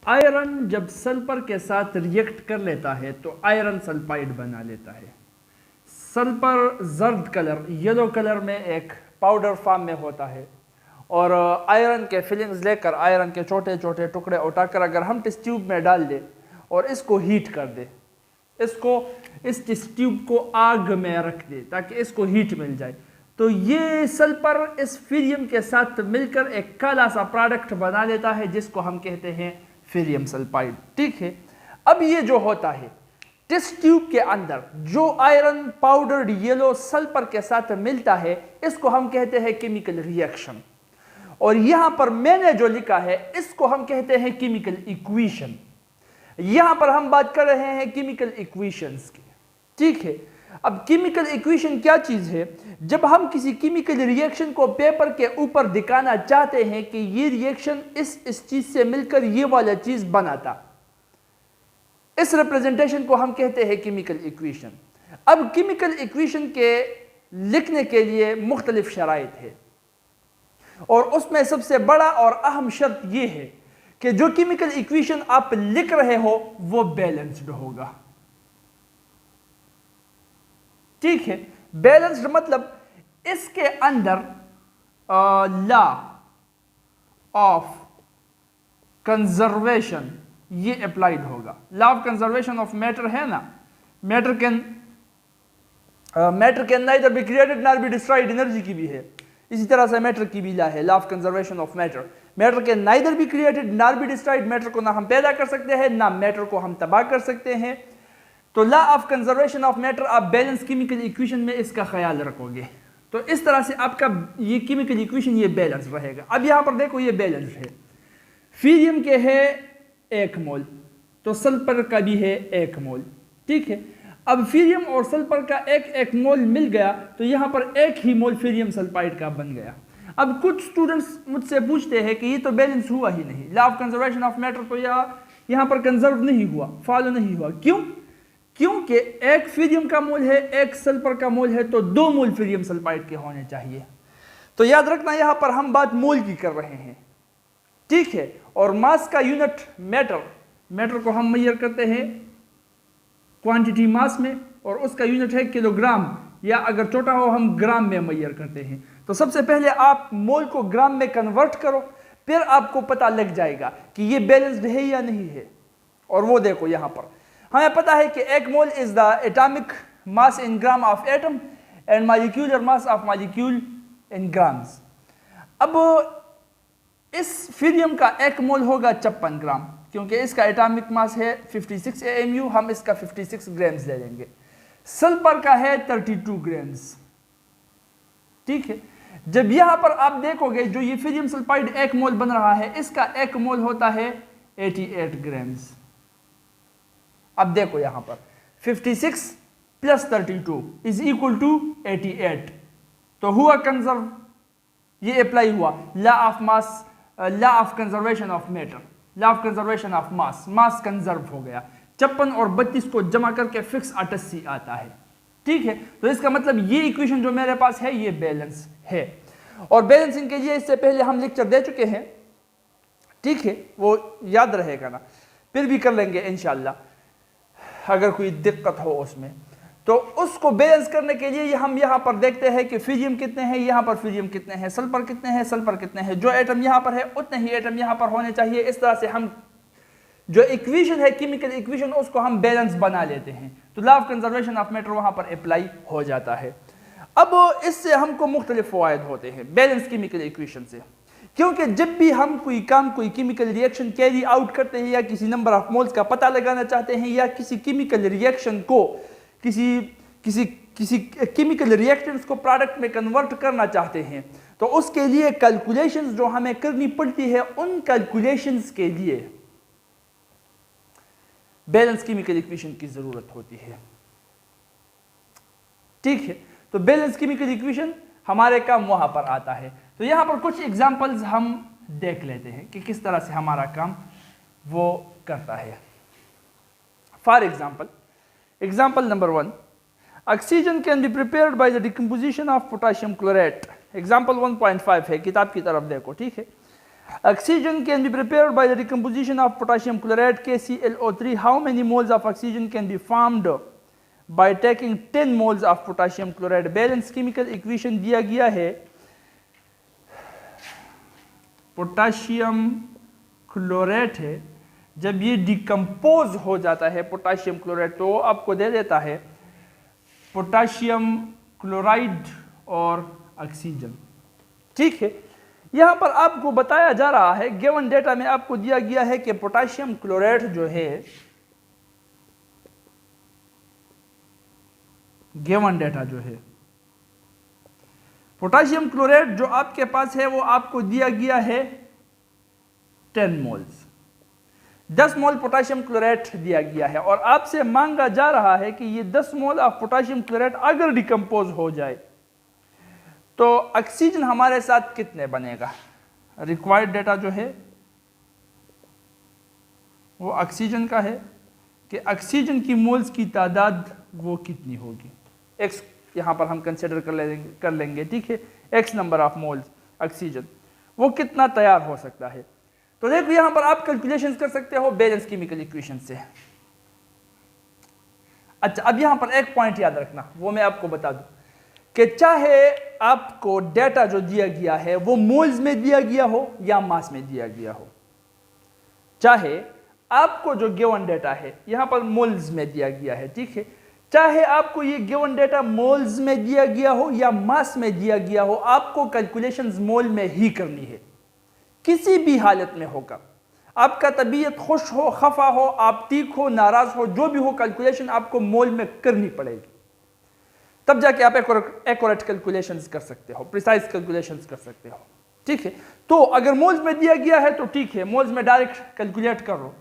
Iron जब sulphur के साथ रिएक्ट कर लेता है तो आयरन सल्फाइड बना लेता है। सल्फर जर्द कलर येलो कलर में एक पाउडर फॉर्म में होता है और आयरन के फिलिंग्स लेकर आयरन के छोटे छोटे टुकड़े उठाकर अगर हम टेस्ट ट्यूब में डाल दें और इसको हीट कर दे, इस टेस्ट ट्यूब को आग में रख दे ताकि इसको हीट मिल जाए, तो ये सल्फर इस फीरियम के साथ मिलकर एक काला सा प्रोडक्ट बना लेता है जिसको हम कहते हैं फीरियम सल्फाइड। ठीक है, अब ये जो होता है टेस्ट ट्यूब के अंदर जो आयरन पाउडर्ड येलो सल्फर के साथ मिलता है इसको हम कहते हैं केमिकल रिएक्शन, और यहां पर मैंने जो लिखा है इसको हम कहते हैं केमिकल इक्वेशन। यहां पर हम बात कर रहे हैं केमिकल इक्वेशंस की। ठीक है, अब केमिकल इक्वेशन क्या चीज है? जब हम किसी केमिकल रिएक्शन को पेपर के ऊपर दिखाना चाहते हैं कि ये रिएक्शन इस चीज से मिलकर ये वाला चीज बनाता, इस रिप्रेजेंटेशन को हम कहते हैं केमिकल इक्वेशन। अब केमिकल इक्वेशन के लिखने के लिए मुख्तलिफ शराइत है और उसमें सबसे बड़ा और अहम शर्त यह है कि जो केमिकल इक्वेशन आप लिख रहे हो वो बैलेंस्ड होगा। ठीक है, बैलेंस्ड मतलब इसके अंदर लॉ ऑफ कंजर्वेशन ये अप्लाइड होगा। Law of conservation of matter है ना, matter can neither be created nor be destroyed, energy की भी है, इसी तरह से मैटर की भी लॉ है, law of conservation of matter. Matter can neither be created nor be destroyed, matter को ना हम पैदा कर सकते हैं ना मैटर को हम तबाह कर सकते हैं। तो law of conservation of matter आप बैलेंस केमिकल इक्वेशन में इसका ख्याल रखोगे, तो इस तरह से आपका ये केमिकल इक्वेशन ये बैलेंस रहेगा। अब यहां पर देखो ये बैलेंस है, फीरियम के है 1 मोल तो सल्फर का भी है 1 मोल। ठीक है, अब फीरियम और सल्फर का 1 मोल मिल गया तो यहां पर 1 ही मोल फीरियम सल्फाइड का बन गया। अब कुछ स्टूडेंट्स मुझसे पूछते हैं कि ये तो बैलेंस हुआ ही नहीं, law of conservation of matter तो यहां पर कंजर्व नहीं हुआ, फॉलो नहीं हुआ। क्यों? क्योंकि 1 फीरियम का मोल है 1 सल्फर का मोल है तो 2 मोल फीरियम सल्फाइड के होने चाहिए। तो याद रखना यहां पर हम बात मोल की कर रहे हैं। ठीक है, और मास का यूनिट मैटर को हम मेजर करते हैं क्वांटिटी मास में और उसका यूनिट है किलोग्राम, या अगर छोटा हो हम ग्राम में मेजर करते हैं। तो सबसे पहले आप मोल को ग्राम में कन्वर्ट करो, फिर आपको पता लग जाएगा कि ये बैलेंस्ड है या नहीं है। और वो देखो यहां पर हमें पता है कि 1 mole is the atomic mass in gram of atom and molecular mass of molecule in grams. अब इस फीरियम का 1 मोल होगा 56 ग्राम, क्योंकि इसका एटॉमिक मास है 56 AMU, हम इसका 56 ग्राम्स ले लेंगे। सल्फर का है 32 ग्राम्स। ठीक है, जब यहां पर आप देखोगे जो ये फीरियम सल्फाइड 1 मोल बन रहा है इसका 1 मोल होता है 88 ग्राम्स। अब देखो यहां पर 56 प्लस 32 इज इक्वल टू 88, तो हुआ कंजर्व, ये अप्लाई हुआ law of mass, law of conservation of matter, law of conservation of mass, mass conserve हो गया। 56 और 32 को जमा करके फिक्स 88 आता है। ठीक है, तो इसका मतलब ये इक्वेशन जो मेरे पास है ये बैलेंस है, और बैलेंसिंग के लिए इससे पहले हम लेक्चर दे चुके हैं। ठीक है, वो याद रहेगा ना, फिर भी कर लेंगे इंशाल्लाह अगर कोई दिक्कत हो उसमें। तो उसको बैलेंस करने के लिए हम यहां पर देखते हैं कि फीरियम कितने हैं, यहां पर फीरियम कितने हैं, सल्फर कितने हैं, सल्फर कितने हैं, जो एटम यहां पर है उतने ही एटम यहां पर होने चाहिए। इस तरह से हम जो इक्वेशन है केमिकल इक्वेशन उसको हम बैलेंस बना लेते हैं, तो law of conservation of matter वहां पर अप्लाई हो जाता है। अब इससे हमको मुख्तलिफ फ़वाइद होते हैं बैलेंस केमिकल इक्वेशन से, क्योंकि जब भी हम कोई काम, कोई केमिकल रिएक्शन कैरी आउट करते हैं या किसी नंबर ऑफ मोल्स का पता लगाना चाहते हैं या किसी केमिकल रिएक्शन को किसी केमिकल रिएक्टेंट्स को प्रोडक्ट में कन्वर्ट करना चाहते हैं, तो उसके लिए कैलकुलेशंस जो हमें करनी पड़ती है, उन कैलकुलेशंस के लिए बैलेंस केमिकल इक्वेशन की जरूरत होती है। ठीक है, तो बैलेंस केमिकल इक्वेशन हमारे काम वहां पर आता है। तो यहां पर कुछ एग्जांपल्स हम देख लेते हैं कि किस तरह से हमारा काम वो करता है। For example number 1, oxygen can be prepared by the decomposition of potassium chlorate. Example 1.5 है, किताब की तरफ देखो। ठीक है, Oxygen can be prepared by the decomposition of potassium chloride KClO3. How many moles of oxygen can be formed by taking 10 moles of potassium chloride? Balance chemical equation दिया गया है, पोटाशियम क्लोरेट है, जब ये डिकम्पोज हो जाता है potassium chloride तो आपको दे देता है पोटाशियम क्लोराइड और ऑक्सीजन। ठीक है, यहां पर आपको बताया जा रहा है, गिवन डेटा में आपको दिया गया है कि पोटाशियम क्लोराइड जो है, गिवन डेटा जो है, पोटाशियम क्लोराइड जो आपके पास है वो आपको दिया गया है 10 मोल्स, 10 मोल पोटाशियम क्लोराइड दिया गया है और आपसे मांगा जा रहा है कि ये 10 मोल ऑफ पोटाशियम क्लोराइड अगर डिकम्पोज हो जाए तो ऑक्सीजन हमारे साथ कितने बनेगा। रिक्वायर्ड डेटा जो है वो ऑक्सीजन का है कि ऑक्सीजन की मोल्स की तादाद वो कितनी होगी। एक्स यहां पर हम कंसिडर कर लेंगे। ठीक है, x number of moles oxygen, वो कितना तैयार हो सकता है। तो देखो यहां पर आप कैलकुलेशंस कर सकते हो बैलेंस केमिकल इक्वेशन से। अच्छा, अब यहां पर एक पॉइंट याद रखना, वो मैं आपको बता दूं कि चाहे आपको डेटा जो दिया गया है वो मोल्स में दिया गया हो या मास में दिया गया हो, चाहे आपको जो गिवन डेटा है यहां पर मोल्स में दिया गया है, ठीक है, चाहे आपको ये गिवन डेटा मोल्स में दिया गया हो या मास में दिया गया हो, आपको कैलकुलेशंस मोल में ही करनी है, किसी भी हालत में होगा। आपका तबीयत खुश हो, खफा हो, आप ठीक हो, नाराज हो, जो भी हो, कैलकुलेशन आपको मोल में करनी पड़ेगी, तब जाके आप एक्यूरेट कैलकुलेशंस कर सकते हो, प्रिसाइज कैलकुलेशंस कर सकते हो। ठीक है, तो अगर मोल्स में दिया गया है तो ठीक है, मोल्स में डायरेक्ट कैलकुलेट कर लो,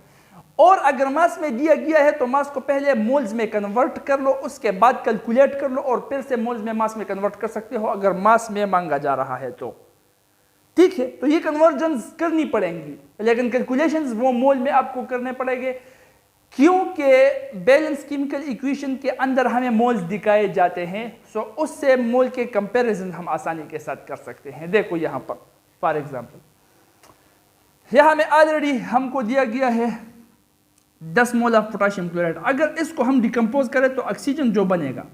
और अगर मास में दिया गया है तो मास को पहले मोल्स में कन्वर्ट कर लो, उसके बाद कैलकुलेट कर लो और फिर से मोल्स में मास में कन्वर्ट कर सकते हो अगर मास में मांगा जा रहा है तो। ठीक है, तो ये कन्वर्जन्स करनी पड़ेंगी, लेकिन कैलकुलेशंस वो मोल में आपको करने पड़ेंगे, क्योंकि बैलेंस केमिकल इक्वेशन के अंदर हमें मोल्स दिखाए जाते हैं, सो उससे मोल के कंपैरिजन हम आसानी के साथ कर सकते हैं। देखो यहां पर फॉर एग्जांपल यहां में ऑलरेडी हमको दिया गया है 10 मोल ऑफ पोटाशियम क्लोराइड। अगर इसको हम डिकम्पोज करें तो ऑक्सीजन जो बनेगा,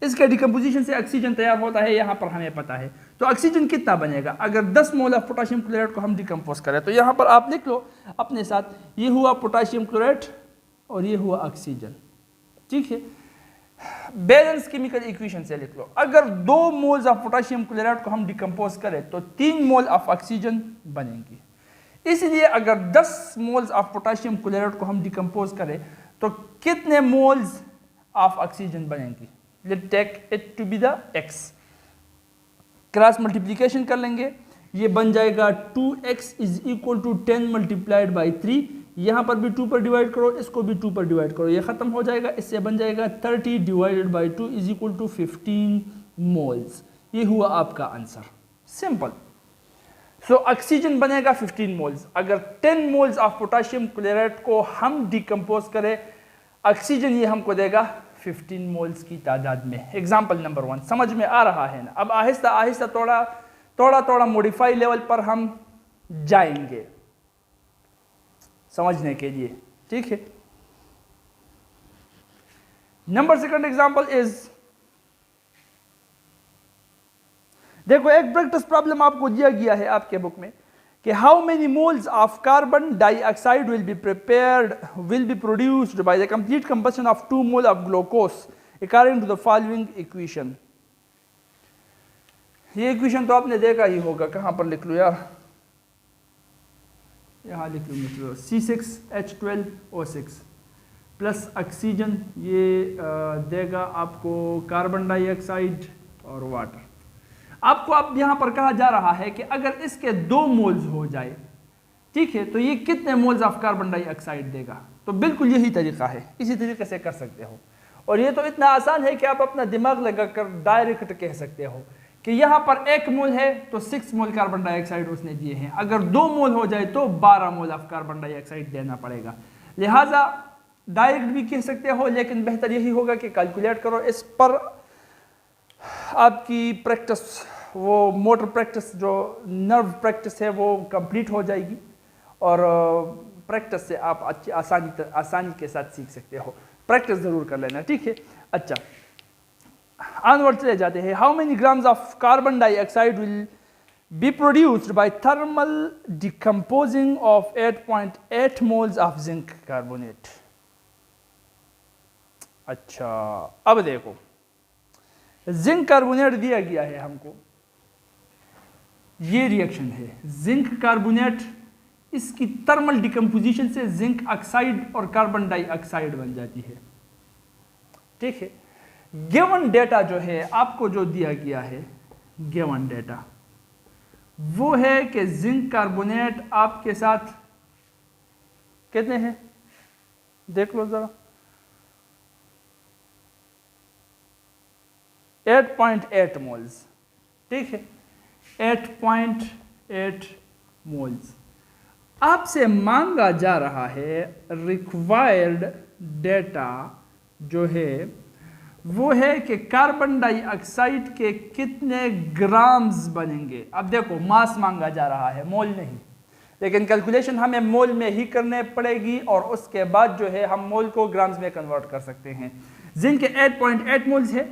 इसके डिकम्पोजिशन से ऑक्सीजन तैयार होता है, यहां पर हमें पता है, तो ऑक्सीजन कितना बनेगा अगर 10 मोल ऑफ पोटाशियम क्लोराइड को हम डिकम्पोज करें। तो यहां पर आप लिख लो अपने साथ, ये हुआ पोटाशियम क्लोराइड और ये हुआ ऑक्सीजन। ठीक है, बैलेंस केमिकल इक्वेशन से लिख लो, अगर 2 मोल्स ऑफ पोटाशियम क्लोराइड को हम डिकम्पोज करें तो 3 मोल ऑफ ऑक्सीजन बनेंगी। इसलिए अगर 10 मोल्स ऑफ पोटाशियम क्लोराइड को हम डिकम्पोज करें तो कितने मोल्स ऑफ ऑक्सीजन बनेंगी। Let's take it to be the x, cross multiplication कर लेंगे, ये बन जाएगा 2x is equal to 10 multiplied by 3, यहां पर भी 2 पर डिवाइड करो, इसको भी 2 पर डिवाइड करो, ये खत्म हो जाएगा, इससे बन जाएगा 30 divided by 2 is equal to 15 moles. ये हुआ आपका आंसर, सिंपल। सो ऑक्सीजन बनेगा 15 मोल्स। अगर 10 मोल्स ऑफ पोटाशियम क्लोराइड को हम डिकम्पोज करें, ऑक्सीजन ये हमको देगा 15 मोल्स की तादाद में। एग्जाम्पल नंबर 1 समझ में आ रहा है ना। अब आहिस्ता आहिस्ता थोड़ा मॉडिफाई लेवल पर हम जाएंगे समझने के लिए। ठीक है, नंबर 2 एग्जाम्पल इज, देखो एक प्रैक्टिस प्रॉब्लम आपको दिया गया है आपके बुक में कि how many moles of carbon dioxide will be produced by the complete combustion of 2 mole of glucose according to the following equation. ये इक्वेशन तो आपने देखा ही होगा, कहां पर लिख लो यार, यहां लिख लो, C6H12O6 प्लस ऑक्सीजन, ये देगा आपको कार्बन डाइऑक्साइड और वाटर। आपको अब यहां पर कहा जा रहा है कि अगर इसके 2 मोल्स हो जाए, ठीक है, तो ये कितने मोल्स ऑफ कार्बन डाइऑक्साइड देगा। तो बिल्कुल यही तरीका है, इसी तरीके से कर सकते हो, और ये तो इतना आसान है कि आप अपना दिमाग लगाकर डायरेक्ट कह सकते हो कि यहां पर 1 मोल है तो 6 मोल कार्बन डाइऑक्साइड उसने दिए हैं, अगर 2 मोल हो जाए तो 12 मोल ऑफ कार्बन डाइऑक्साइड देना पड़ेगा। लिहाजा डायरेक्ट भी कह सकते हो, लेकिन बेहतर यही होगा कि कैलकुलेट करो, इस पर आपकी प्रैक्टिस वो मोटर प्रैक्टिस जो नर्व प्रैक्टिस है वो कंप्लीट हो जाएगी और प्रैक्टिस से आप अच्छी आसानी के साथ सीख सकते हो। प्रैक्टिस ज़रूर कर लेना, ठीक है। अच्छा, ऑनवर्ड चले जाते हैं। How many grams of carbon dioxide will be produced by thermal decomposing of 8.8 moles of zinc carbonate. अच्छा, अब देखो, जिंक कार्बोनेट दिया गया है हमको, ये रिएक्शन है जिंक कार्बोनेट, इसकी थर्मल डिकम्पोजिशन से जिंक ऑक्साइड और कार्बन डाइऑक्साइड बन जाती है, ठीक है। गिवन डेटा जो है आपको जो दिया गया है, गिवन डेटा वो है कि जिंक कार्बोनेट आपके साथ कितने हैं, देख लो जरा, 8.8 मोल्स, ठीक है, 8.8 मोल्स। आपसे मांगा जा रहा है रिक्वायर्ड डेटा जो है वो है कि कार्बन डाइऑक्साइड के कितने ग्राम्स बनेंगे। अब देखो, मास मांगा जा रहा है, मोल नहीं, लेकिन कैलकुलेशन हमें मोल में ही करने पड़ेगी और उसके बाद जो है हम मोल को ग्राम्स में कन्वर्ट कर सकते हैं। जिंक के 8.8 मोल्स है।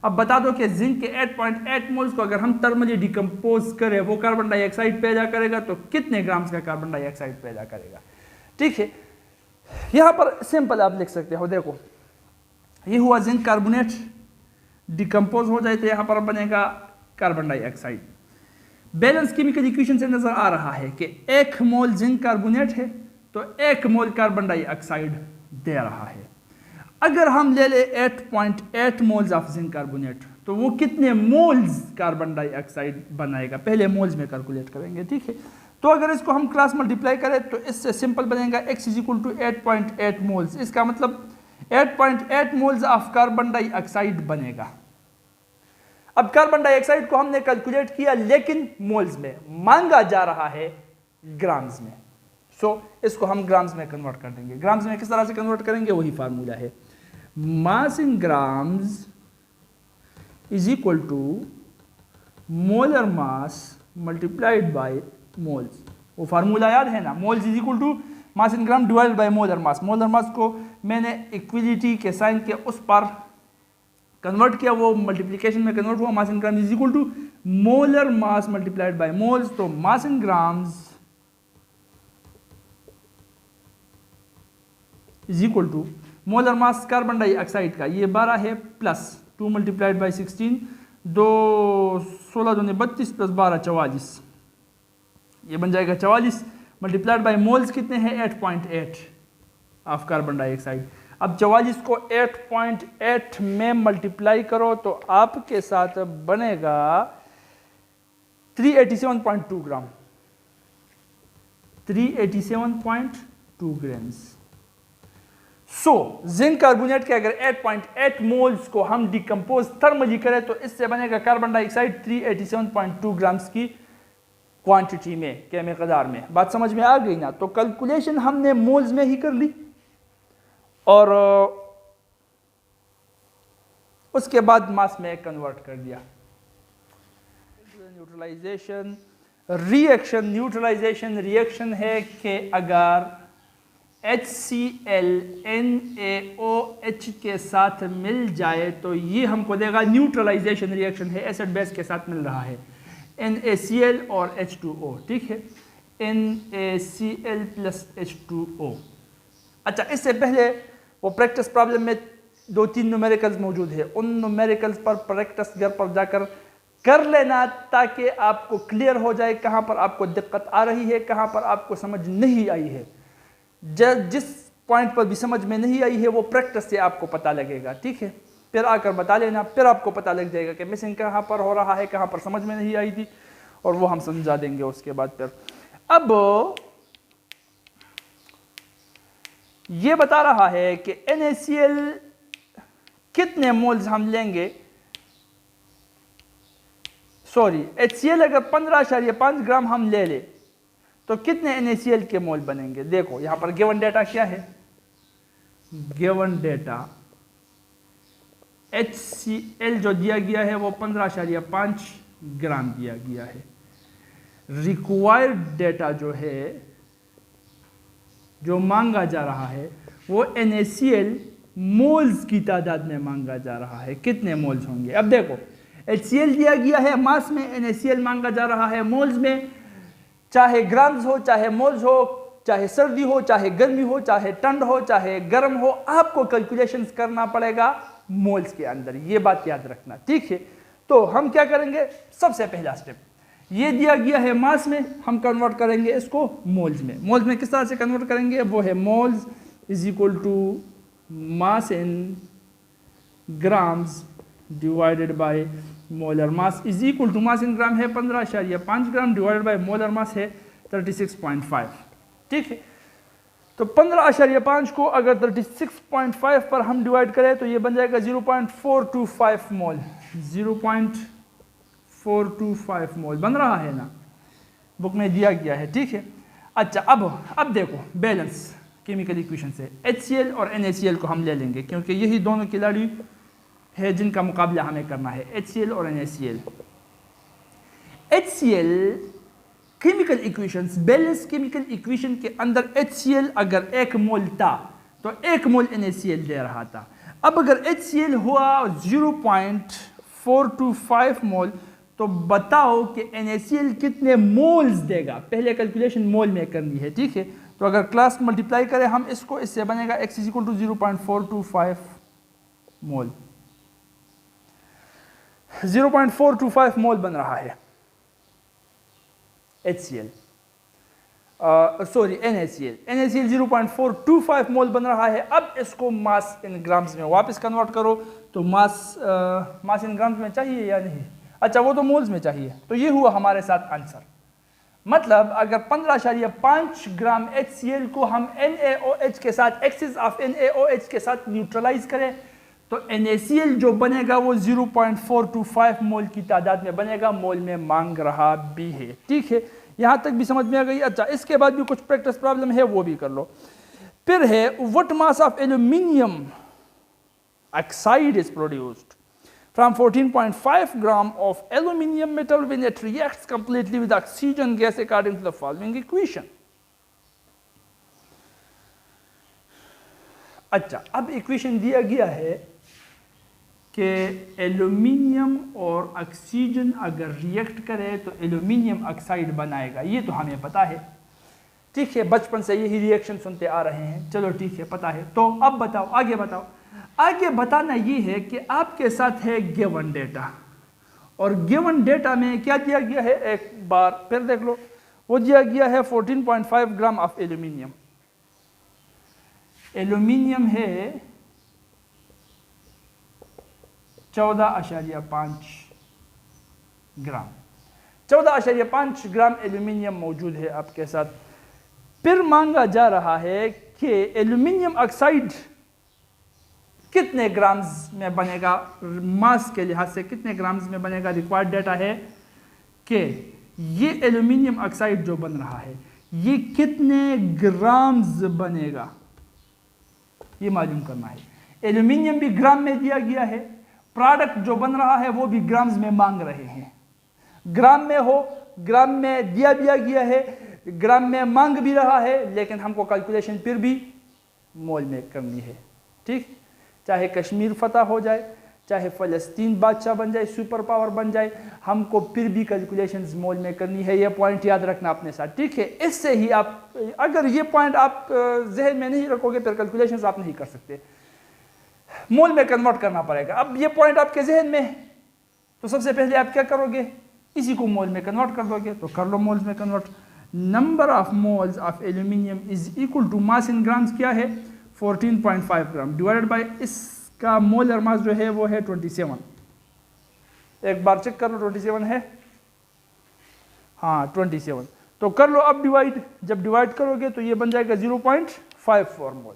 अब बता दो कि जिंक के 8.8 मोल्स को अगर हम थर्मली डिकम्पोज करें, वो कार्बन डाइऑक्साइड पैदा करेगा तो कितने ग्राम्स का कार्बन डाइऑक्साइड पैदा करेगा, ठीक है। यहां पर सिंपल आप लिख सकते हो, देखो ये हुआ जिंक कार्बोनेट, डिकम्पोज हो जाए तो यहां पर बनेगा carbon dioxide. Balance chemical equation से नजर आ रहा है कि 1 मोल जिंक कार्बोनेट है तो 1 मोल कार्बन डाइऑक्साइड दे रहा है। अगर हम ले ले 8.8 मोल्स ऑफ जिंक कार्बोनेट तो वो कितने मोल्स कार्बन डाइऑक्साइड बनाएगा, पहले मोल्स में कैलकुलेट करेंगे, ठीक है। तो अगर इसको हम क्रॉस मल्टीप्लाई करें तो इससे सिंपल बनेगा x is equal to 8.8 moles. इसका मतलब 8.8 मोल्स ऑफ कार्बन डाइऑक्साइड बनेगा। अब कार्बन डाइऑक्साइड को हमने कैलकुलेट किया लेकिन मोल्स में, मांगा जा रहा है ग्राम्स में, सो इसको हम ग्राम्स में कन्वर्ट कर देंगे। ग्राम्स में किस तरह से कन्वर्ट करेंगे, वही फार्मूला है, mass in grams is equal to molar mass multiplied by moles. वो फार्मूला याद है ना, moles is equal to mass in gram divided by molar mass. Molar mass को मैंने इक्विलिटी के साइन के उस पर कन्वर्ट किया, वो मल्टीप्लिकेशन में कन्वर्ट हुआ, mass in gram is equal to molar mass multiplied by moles. तो mass in grams is equal to molar mass carbon dioxide का, ये 12 है, प्लस 2 मल्टीप्लाइड बाई 16, 2 16 दूनी 32 प्लस 12 44, ये बन जाएगा 44, मल्टीप्लाइड बाई मोल्स कितने हैं 8.8 ऑफ कार्बन डाइऑक्साइड। अब 44 को 8.8 में मल्टीप्लाई करो तो आपके साथ बनेगा 387.2 ग्राम, 387.2 ग्राम्स। सो जिंक कार्बोनेट के अगर 8.8 मोल्स को हम डिकम्पोज थर्मली करें तो इससे बनेगा कार्बन डाइऑक्साइड 387.2 ग्राम्स की क्वांटिटी में, के मिकदार में। बात समझ में आ गई ना। तो कैलकुलेशन हमने मोल्स में ही कर ली और उसके बाद मास में कन्वर्ट कर दिया। न्यूट्रलाइजेशन रिएक्शन, न्यूट्रलाइजेशन रिएक्शन है कि अगर HCl NaOH के साथ मिल जाए तो ये हमको देगा, न्यूट्रलाइजेशन रिएक्शन है, एसिड बेस के साथ मिल रहा है, NaCl और H2O, ठीक है, NaCl प्लस H2O। अच्छा, इससे पहले वो प्रैक्टिस प्रॉब्लम में 2-3 न्यूमेरिकल्स मौजूद है, उन न्यूमेरिकल्स पर प्रैक्टिस घर पर जाकर कर लेना ताकि आपको क्लियर हो जाए कहाँ पर आपको दिक्कत आ रही है, कहाँ पर आपको समझ नहीं आई है। जिस पॉइंट पर भी समझ में नहीं आई है वो प्रैक्टिस से आपको पता लगेगा, ठीक है। फिर आकर बता लेना, फिर आपको पता लग जाएगा कि मिसिंग कहाँ पर हो रहा है, कहाँ पर समझ में नहीं आई थी, और वो हम समझा देंगे उसके बाद। फिर अब ये बता रहा है कि NaCl कितने मोल्स हम लेंगे, सॉरी HCl अगर 15.5 ग्राम हम ले ले तो कितने NaCl के मोल बनेंगे। देखो यहां पर गिवन डेटा क्या है, गिवन डेटा HCl जो दिया गया है वो 15.5 ग्राम दिया गया है। रिक्वायर्ड डेटा जो है, जो मांगा जा रहा है, वो NaCl मोल्स की तादाद में मांगा जा रहा है। कितने मोल्स होंगे? अब देखो, HCl दिया गया है मास में, NaCl मांगा जा रहा है मोल्स में। चाहे ग्राम्स हो, चाहे मोल्स हो, चाहे सर्दी हो, चाहे गर्मी हो, चाहे ठंड हो, चाहे गर्म हो, आपको कैलकुलेशंस करना पड़ेगा मोल्स के अंदर। ये बात याद रखना, ठीक है। तो हम क्या करेंगे? सबसे पहला स्टेप, ये दिया गया है मास में, हम कन्वर्ट करेंगे इसको मोल्स में। मोल्स में किस तरह से कन्वर्ट करेंगे? वो है moles is equal to mass in grams divided by molar mass is equal to, mass in gram है 15.5 gram divided by molar mass है 36.5, ठीक है। तो 15.5 को अगर 36.5 पर हम डिवाइड करें तो ये बन जाएगा 0.425 मोल। 0.425 मोल बन रहा है ना, बुक में दिया गया है, ठीक है। अच्छा, अब देखो बैलेंस केमिकल इक्वेशन से HCl और NaCl को हम ले लेंगे, क्योंकि यही दोनों खिलाड़ी है जिनका मुकाबला हमें करना है, HCl और NaCl। HCl chemical equations, balance chemical equation के अंदर HCl अगर 1 मोल था तो 1 मोल NaCl दे रहा था। अब अगर HCl हुआ 0.425 मोल, तो बताओ कि NaCl कितने मोल्स देगा? पहले कैलकुलेशन मोल में करनी है, ठीक है। तो अगर क्लास मल्टीप्लाई करें हम इसको, इससे बनेगा x इज इक्वल टू 0.425 मोल। 0.425 मोल बन रहा है HCl, सॉरी NaCl 0.425 मोल बन रहा है। अब इसको मास इन ग्राम्स में वापस कन्वर्ट करो, तो मास इन ग्राम्स में चाहिए या नहीं? अच्छा, वो तो मोल्स में चाहिए। तो ये हुआ हमारे साथ आंसर। मतलब अगर 15.5 ग्राम HCl को हम NaOH के साथ, एक्सिस ऑफ NaOH के साथ न्यूट्रलाइज करें, तो NaCl जो बनेगा वो 0.425 मोल की तादाद में बनेगा। मोल में मांग रहा भी है, ठीक है। यहाँ तक भी समझ में आ गई? अच्छा, इसके बाद भी कुछ प्रैक्टिस प्रॉब्लम है, वो भी कर लो। फिर है what mass of aluminium oxide is produced from 14.5 gram of aluminium metal when it reacts completely with oxygen gas according to the following equation. अच्छा, अब इक्वेशन दिया गया है कि एल्यूमिनियम और ऑक्सीजन अगर रिएक्ट करे तो एल्यूमिनियम ऑक्साइड बनाएगा। ये तो हमें पता है, ठीक है, बचपन से यही रिएक्शन सुनते आ रहे हैं। चलो ठीक है, पता है। तो अब बताओ, आगे बताओ। आगे बताना ये है कि आपके साथ है गिवन डेटा, और गिवन डेटा में क्या दिया गया है? एक बार फिर देख लो। वो दिया गया है 14.5 ग्राम ऑफ एल्यूमिनियम। एल्यूमिनियम है 14.5 ग्राम। 14.5 ग्राम एल्यूमिनियम मौजूद है आपके साथ। फिर मांगा जा रहा है कि एल्यूमिनियम ऑक्साइड कितने ग्राम्स में बनेगा, मास के लिहाज से कितने ग्राम्स में बनेगा। रिक्वायर्ड डेटा है कि ये एल्यूमिनियम ऑक्साइड जो बन रहा है ये कितने ग्राम्स बनेगा, ये मालूम करना है। एल्यूमिनियम भी ग्राम में दिया गया है, प्रोडक्ट जो बन रहा है वो भी ग्राम्स में मांग रहे हैं। ग्राम में हो, ग्राम में दिया गया है, ग्राम में मांग भी रहा है, लेकिन हमको कैलकुलेशन फिर भी मोल में करनी है, ठीक। चाहे कश्मीर फतह हो जाए, चाहे फ़लस्तीन बादशाह बन जाए, सुपर पावर बन जाए, हमको फिर भी कैलकुलेशंस मोल में करनी है। ये पॉइंट याद रखना अपने साथ, ठीक है। इससे ही आप, अगर ये पॉइंट आप जहन में नहीं रखोगे फिर कैलकुलेशंस आप नहीं कर सकते, मोल में कन्वर्ट करना पड़ेगा। अब ये पॉइंट आपके जहन में है, तो सबसे पहले आप क्या करोगे? इसी को मोल में कन्वर्ट कर दोगे। तो कर लो मोल्स में convert. Number of moles of aluminium is equal to mass in grams क्या है? 14.5 ग्राम डिवाइडेड बाय इसका मोलर मास जो है वो है 27। एक बार चेक कर लो, 27 है, हाँ 27। तो कर लो अब डिवाइड। जब डिवाइड करोगे तो ये बन जाएगा 0.54 मोल।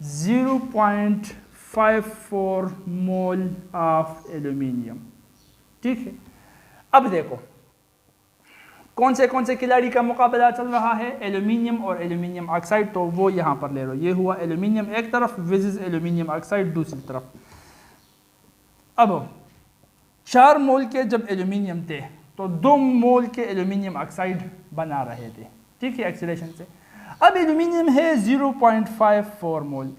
0.54 मोल ऑफ एल्यूमिनियम, ठीक है। अब देखो कौन से खिलाड़ी का मुकाबला चल रहा है, एल्यूमिनियम और एल्यूमिनियम ऑक्साइड। तो वो यहाँ पर ले लो, ये हुआ एल्यूमिनियम एक तरफ वर्सेस एल्यूमिनियम ऑक्साइड दूसरी तरफ। अब 4 मोल के जब एल्यूमिनियम थे तो 2 मोल के एल्यूमिनियम ऑक्साइड बना रहे थे, ठीक है, ऑक्सीडेशन से। अब एल्यूमिनियम है 0.54 मोल,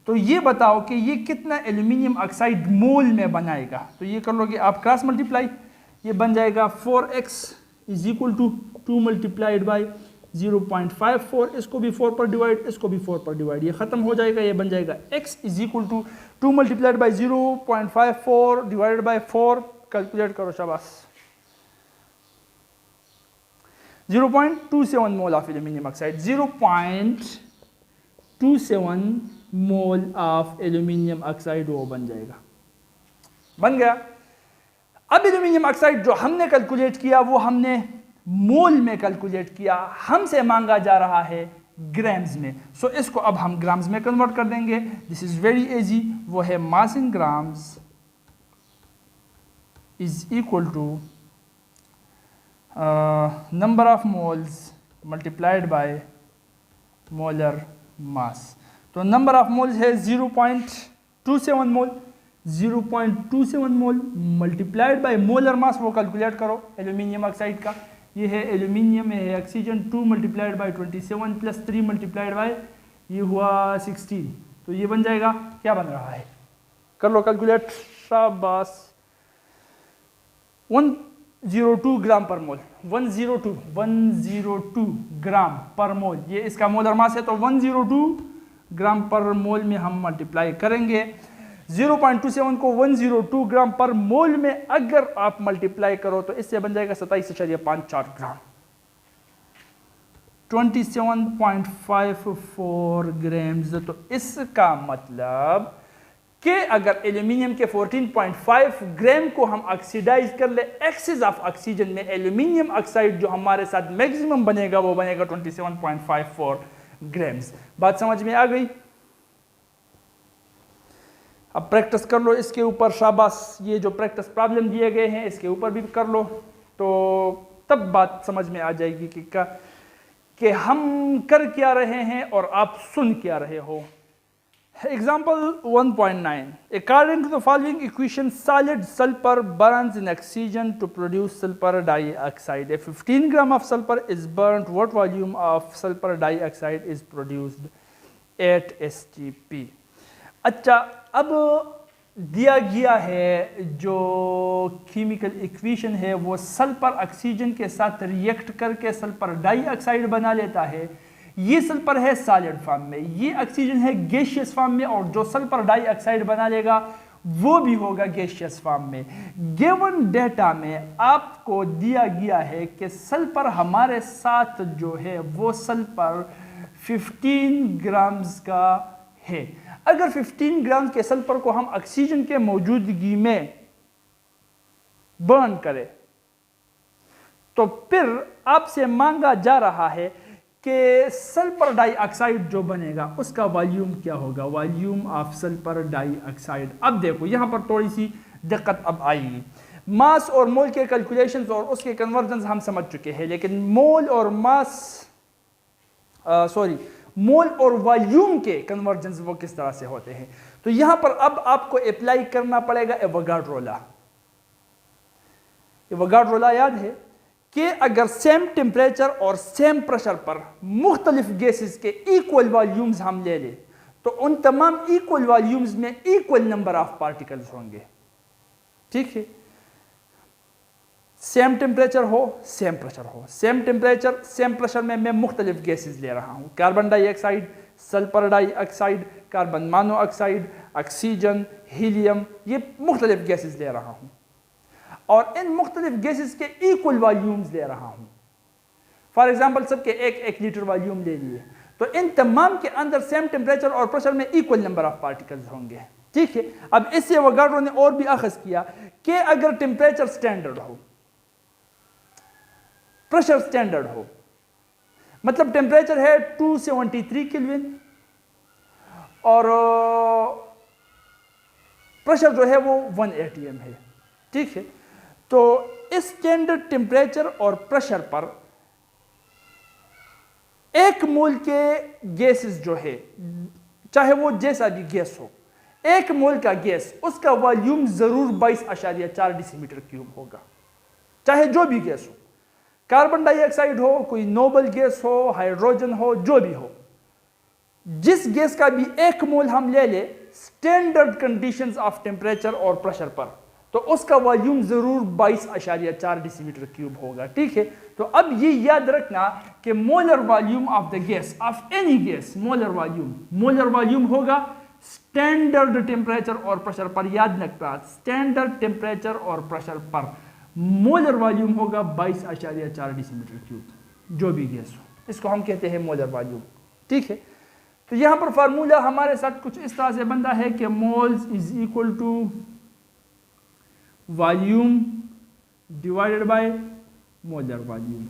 तो ये बताओ कि ये कितना एल्यूमिनियम ऑक्साइड मोल में बनाएगा। तो ये कर लोगे आप क्रॉस मल्टीप्लाई, ये बन जाएगा 4x is equal to 2 multiplied by 0.54, इसको भी 4 पर डिवाइड, इसको भी 4 पर डिवाइड, ये खत्म हो जाएगा, ये बन जाएगा x is equal to 2 multiplied by 0.54 divided by 4। Calculate करो, शाबाश। 0.27 mole of aluminium oxide, 0.27 mole of aluminium oxide वो बन जाएगा, बन गया। अब एल्यूमिनियम ऑक्साइड जो हमने कैलकुलेट किया वो हमने मोल में कैलकुलेट किया, हमसे मांगा जा रहा है ग्राम्स में। सो इसको अब हम ग्राम्स में कन्वर्ट कर देंगे। दिस इज वेरी इजी, वो है mass in grams is equal to number of moles multiplied by molar mass. तो नंबर ऑफ मोल्स है 0.27 mole, 0.27 mole multiplied by molar mass, वो कैलकुलेट करो एल्यूमिनियम ऑक्साइड का। ये है एल्यूमिनियम, ये है oxygen, 2 multiplied by 27 plus 3 multiplied by ये हुआ 16, तो ये बन जाएगा, क्या बन रहा है, कर लो कैलकुलेट, शाबाश। 102 ग्राम पर मोल, 102 ग्राम पर मोल, ये इसका मोलर मास है, तो 102 ग्राम पर मोल में हम मल्टीप्लाई करेंगे। 0.27 को 102 ग्राम पर मोल में अगर आप मल्टीप्लाई करो तो इससे बन जाएगा 27.54 ग्राम, 27.54 ग्राम्स। तो इसका मतलब कि अगर एल्यूमिनियम के 14.5 ग्राम को हम ऑक्सीडाइज कर ले एक्सेस ऑफ ऑक्सीजन में, एल्यूमिनियम ऑक्साइड जो हमारे साथ मैक्सिमम बनेगा वो बनेगा 27.54 ग्राम्स। बात समझ में आ गई? अब प्रैक्टिस कर लो इसके ऊपर, शाबाश। ये जो प्रैक्टिस प्रॉब्लम दिए गए हैं इसके ऊपर भी कर लो, तो तब बात समझ में आ जाएगी कि हम कर क्या रहे हैं और आप सुन क्या रहे हो। Example 1.9, according to the following equation solid sulphur burns in oxygen to produce sulphur dioxide. 15 gram of sulphur is burned, what volume of sulphur dioxide is produced at STP। अच्छा, अब दिया गया है जो केमिकल इक्वेशन है वो sulphur oxygen के साथ रिएक्ट करके सल्फर डाइऑक्साइड बना लेता है। ये सल्फर है सॉलिड फॉर्म में, ये ऑक्सीजन है गैसियस फॉर्म में, और जो सल्फर डाइऑक्साइड बना लेगा वो भी होगा गैसियस फॉर्म में। गिवन डेटा में आपको दिया गया है कि सल्फर हमारे साथ जो है वो सल्फर 15 ग्राम्स का है। अगर 15 ग्राम के सल्फर को हम ऑक्सीजन के मौजूदगी में बर्न करें तो फिर आपसे मांगा जा रहा है कि सल्फर डाइऑक्साइड जो बनेगा उसका वॉल्यूम क्या होगा, वॉल्यूम ऑफ सल्फर डाइऑक्साइड। अब देखो यहां पर थोड़ी सी दिक्कत अब आएगी। मास और मोल के कैलकुलेशंस और उसके कन्वर्जन हम समझ चुके हैं, लेकिन मोल और मोल और वॉल्यूम के कन्वर्जेंस वो किस तरह से होते हैं। तो यहां पर अब आपको अप्लाई करना पड़ेगा एवोगाड्रो लॉ। एवोगाड्रो लॉ याद है कि अगर सेम टेम्परेचर और सेम प्रेशर पर मुख्तलिफ गैसेस के इक्वल वॉल्यूम्स हम ले लें तो उन तमाम इक्वल वॉल्यूम्स में इक्वल नंबर ऑफ पार्टिकल्स होंगे, ठीक है। सेम टेम्परेचर हो, सेम प्रेशर हो, सेम टेम्परेचर सेम प्रेशर में मैं मुख्तलिफ गैसेस ले रहा हूँ, carbon dioxide, sulphur dioxide, carbon monoxide, oxygen, helium, ये मुख्तलिफ गैसेस ले रहा हूँ और इन मुख्तलिफ गैसेस के इक्वल वॉल्यूम्स ले रहा हूँ। फॉर एग्जाम्पल सबके 1-1 लीटर वॉल्यूम ले लिए तो इन तमाम के अंदर सेम टेम्परेचर और प्रेशर में इक्वल नंबर ऑफ पार्टिकल्स होंगे, ठीक है। अब इससे एवोगाड्रो ने और भी अखज़ किया कि अगर टेम्परेचर स्टैंडर्ड हो, प्रेशर स्टैंडर्ड हो, मतलब टेम्परेचर है 273 केल्विन और प्रेशर जो है वो 1 atm है, ठीक है। तो इस स्टैंडर्ड टेम्परेचर और प्रेशर पर 1 मोल के गैसेस जो है, चाहे वो जैसा भी गैस हो, 1 मोल का गैस, उसका वॉल्यूम जरूर 22.4 डेसीमीटर क्यूब होगा, चाहे जो भी गैस हो, कार्बन डाइऑक्साइड हो, कोई नोबल गैस हो, हाइड्रोजन हो, जो भी हो। जिस गैस का भी 1 मोल हम ले ले स्टैंडर्ड कंडीशंस ऑफ टेम्परेचर और प्रेशर पर, तो उसका वॉल्यूम जरूर 22.4 डेसीमीटर क्यूब होगा। ठीक है, तो अब ये याद रखना कि molar volume of the gas, of any gas, molar volume होगा स्टैंडर्ड टेम्परेचर और प्रेशर पर। याद रखना, स्टैंडर्ड टेम्परेचर और प्रेशर पर मोलर वॉल्यूम होगा 22.4 डेसीमीटर क्यूब, जो भी गैस हो, इसको हम कहते हैं मोलर वॉल्यूम। ठीक है, तो यहां पर फार्मूला हमारे साथ कुछ इस तरह से बनता है कि moles is equal to volume divided by molar volume.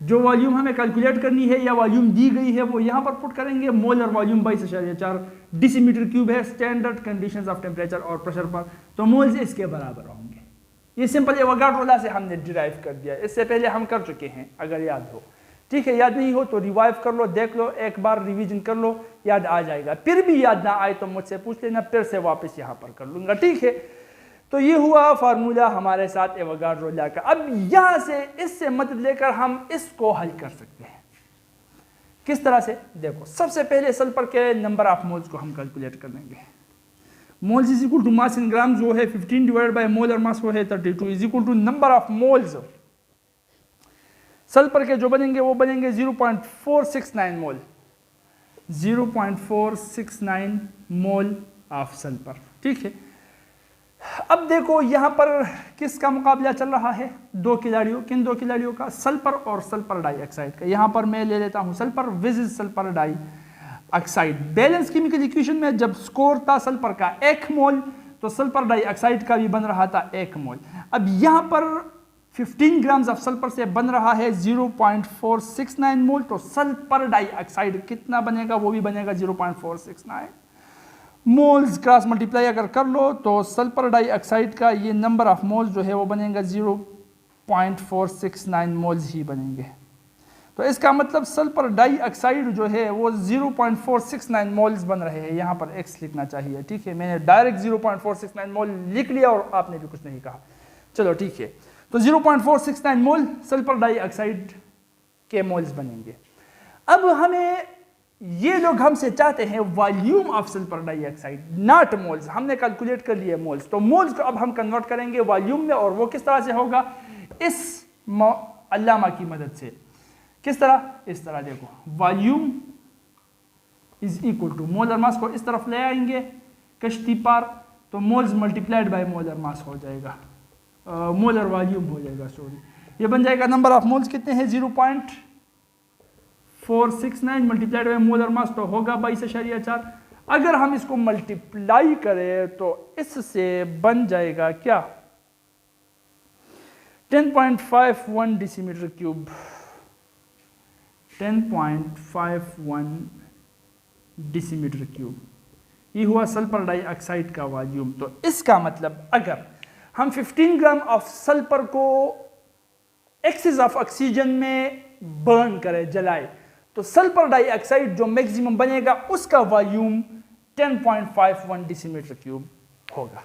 जो वॉल्यूम हमें कैलकुलेट करनी है या वॉल्यूम दी गई है वो यहां पर पुट करेंगे। मोलर वॉल्यूम 22.4 डेसीमीटर क्यूब है स्टैंडर्ड कंडीशंस ऑफ टेम्परेचर और प्रेशर पर, तो मोल्स इसके बराबर होंगे। ये सिंपल एवोगाड्रो लॉ से हमने डिराइव कर दिया, इससे पहले हम कर चुके हैं अगर याद हो। ठीक है, याद नहीं हो तो रिवाइव कर लो, देख लो, एक बार रिवीजन कर लो, याद आ जाएगा। फिर भी याद ना आए तो मुझसे पूछ लेना, फिर से वापस यहाँ पर कर लूंगा। ठीक है, तो ये हुआ फार्मूला हमारे साथ एवोगाड्रो लॉ का। अब यहां से इससे मदद लेकर हम इसको हल कर सकते हैं। किस तरह से? देखो, सबसे पहले सल्फर के नंबर ऑफ मोल्स को हम कैलकुलेट कर लेंगे। Moles is equal to mass in gram जो है 15 डिवाइडेड बाय मोलर मास वो है 32 is equal to number of moles. Sulphur के जो बनेंगे वो बनेंगे 0.469 मोल, 0.469 मोल ऑफ सल्फर। ठीक है, अब देखो यहां पर किसका मुकाबला चल रहा है? दो खिलाड़ियों। किन दो खिलाड़ियों का? सल्फर और सल्फर डाइऑक्साइड का। यहां पर मैं ले लेता हूं सल्फर विसेस sulphur dioxide. Balance chemical equation में जब स्कोर था सल्फर का 1 मोल, तो सल्फर डाइऑक्साइड का भी बन रहा था 1 मोल। अब यहां पर 15 ग्राम्स ऑफ सल्फर से बन रहा है 0.469 मोल, तो सल्फर डाइऑक्साइड कितना बनेगा? वो भी बनेगा 0.469 मोल्स। क्रॉस मल्टीप्लाई अगर कर लो तो सल्फर डाइऑक्साइड का ये नंबर ऑफ मोल्स जो है वो बनेगा 0.469 मोल्स ही बनेंगे। तो इसका मतलब सल्फर डाइऑक्साइड जो है वो 0.469 मोल्स बन रहे हैं। यहाँ पर x लिखना चाहिए। ठीक है, मैंने डायरेक्ट 0.469 मोल लिख लिया और आपने भी कुछ नहीं कहा। चलो ठीक है, तो 0.469 मोल सल्फर डाइऑक्साइड के मोल्स बनेंगे। अब हमें ये लोग हमसे चाहते हैं volume of sulphur dioxide, not moles. हमने कैलकुलेट कर लिए मोल्स, तो मोल्स को अब हम कन्वर्ट करेंगे वॉल्यूम में, और वो किस तरह से होगा? इस अल्लामा की मदद से। किस तरह? इस तरह देखो, volume is equal to molar mass को इस तरफ ले आएंगे कश्ती पर, तो moles multiplied by molar mass हो जाएगा, मोलर वॉल्यूम हो जाएगा, सॉरी। ये बन जाएगा नंबर ऑफ मोल्स कितने हैं? 0.469 मल्टीप्लाइड बाय मोलर मास, तो होगा 22.4। अगर हम इसको मल्टीप्लाई करें तो इससे बन जाएगा क्या? 10.51 डेसीमीटर क्यूब, 10.51 डेसीमीटर क्यूब। ये हुआ सल्फर डाइऑक्साइड का वॉल्यूम। तो इसका मतलब अगर हम 15 ग्राम ऑफ सल्फर को एक्सेस ऑफ ऑक्सीजन में बर्न करें, जलाए, तो सल्फर डाइऑक्साइड जो मैक्सिमम बनेगा उसका वॉल्यूम 10.51 डेसीमीटर क्यूब होगा।